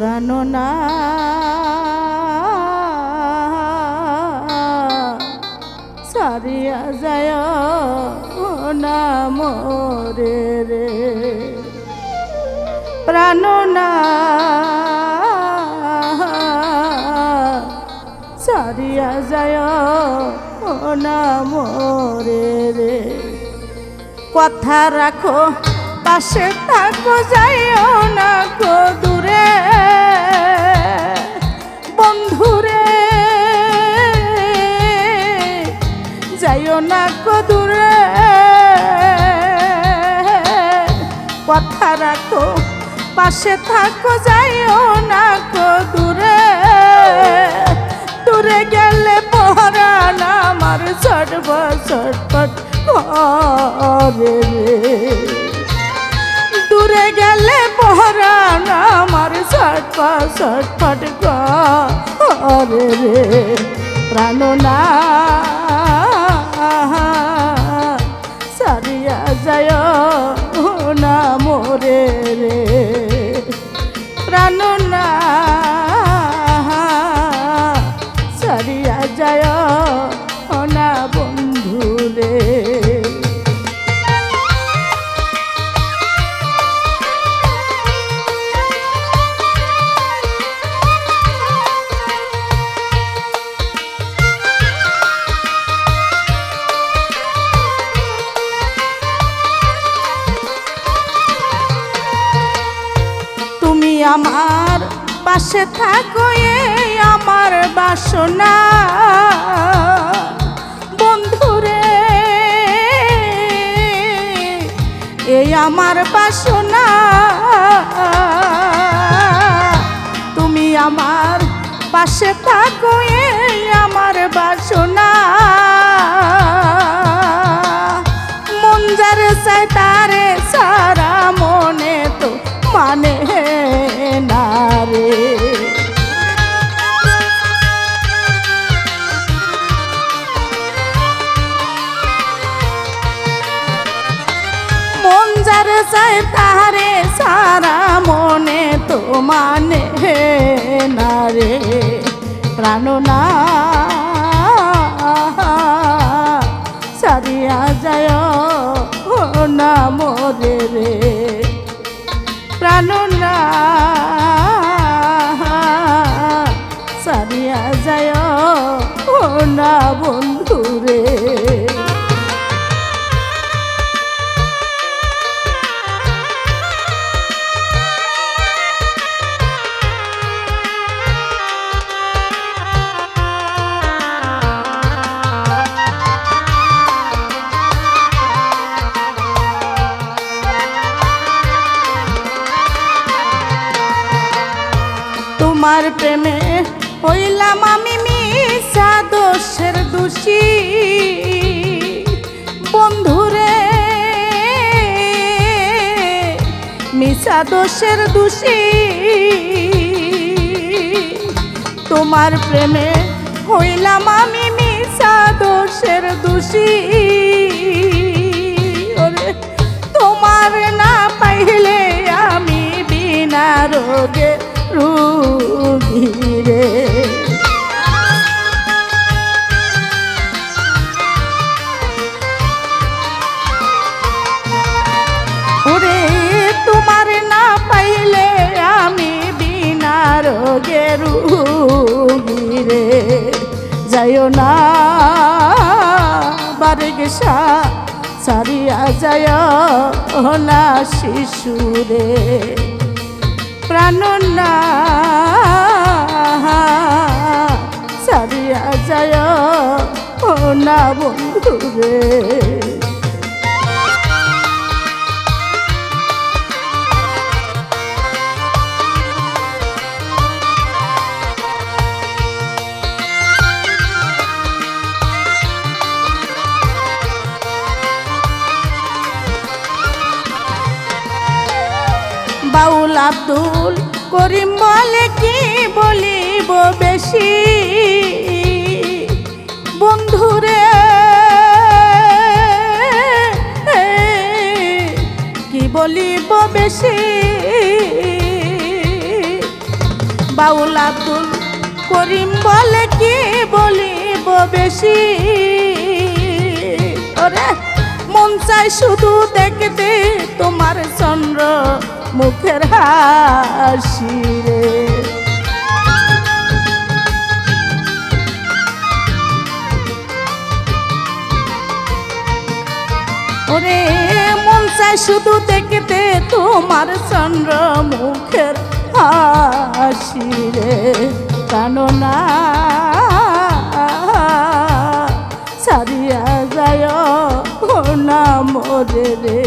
প্রাণনা সারিয়া যায় না মোরে রে প্রাণনা সারিয়া যায় না মোরে রে কথা রাখো পাশে থাকো যাইও না গো দূরে বন্ধুরে যাইও না গো দূরে কথা রাখো পাশে থাকো যাইও না গো দূরে দূরে গেলে পরাণ আমার ছটফট ছটফট করে দূরে গেলে পরাণ আমার ছটফট ছটফট করে রে প্রাণনা সারিয়া যায় না মোরে রে প্রাণনা সারিয়া যায় না বন্ধু রে তুমি আমার পাশে থাকো এই আমার বাসনা বন্ধুরে এই আমার বাসনা তুমি আমার পাশে থাকো এই আমার বাসনা মন যারে চাই তারে সারা মনে তো মানে না রে মন যারে চাই তারে সারা মনে তো মানে না রে প্রাণনা সারিয়া যায় না মোরে রে প্রাণনা সারিয়া যায় না বন্ধুরে তোমার প্রেমে হইলাম আমি মিশা দোষের দোষী বন্ধুরে মিশা দোষের দোষী তোমার প্রেমে হইলাম আমি মিশা দোষের দোষী তোমার না পাইলে আমি বিনা রোগে রোগী রে ওরে তোমার না পাইলে আমি বিনা রোগে রোগী রে যাইও না বারগেশা সারিয়া যায় না শিশুরে প্রাণনা সারিয়া যায় না বন্ধুরে বাউল আব্দুল করিম বলে কি বলিব বেশি বন্ধুরে কি বলিব বেশি বাউল আব্দুল করিম বলে কি বলিব বেশি ওরে মন চাই শুধু দেখতে তোমার চন্দ্র মুখের হাসি রে ওরে মন চাই শুধু দেখতে তোমার চন্দ্র মুখের হাসি রে কাননা ছাড়িয়া যায় না মোরে রে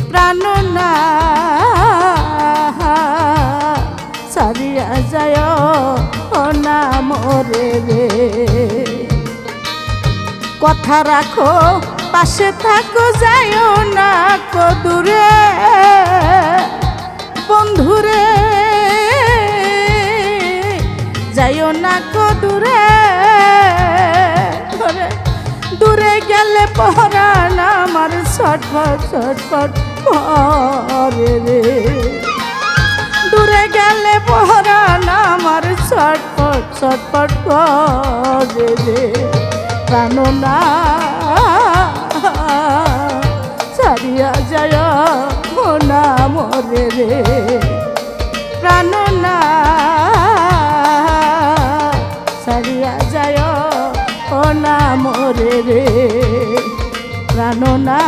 প্রাণনা ছাড়িয়া যায় না মোরে রে কথা রাখো পাশে থাকো যাইও না কো দূরে বন্ধুরে যাইও না কো দূরে দূরে গেলে পরাণ আমার ছটফট ছটফট করে রে দূরে গেলে পরাণ আমার ছটফট ছটফট করে রে প্রাণনা ছাড়িয়া যায় না মোরে রে প্রাণনা ছাড়িয়া যায় না মোরে রে প্রাণনা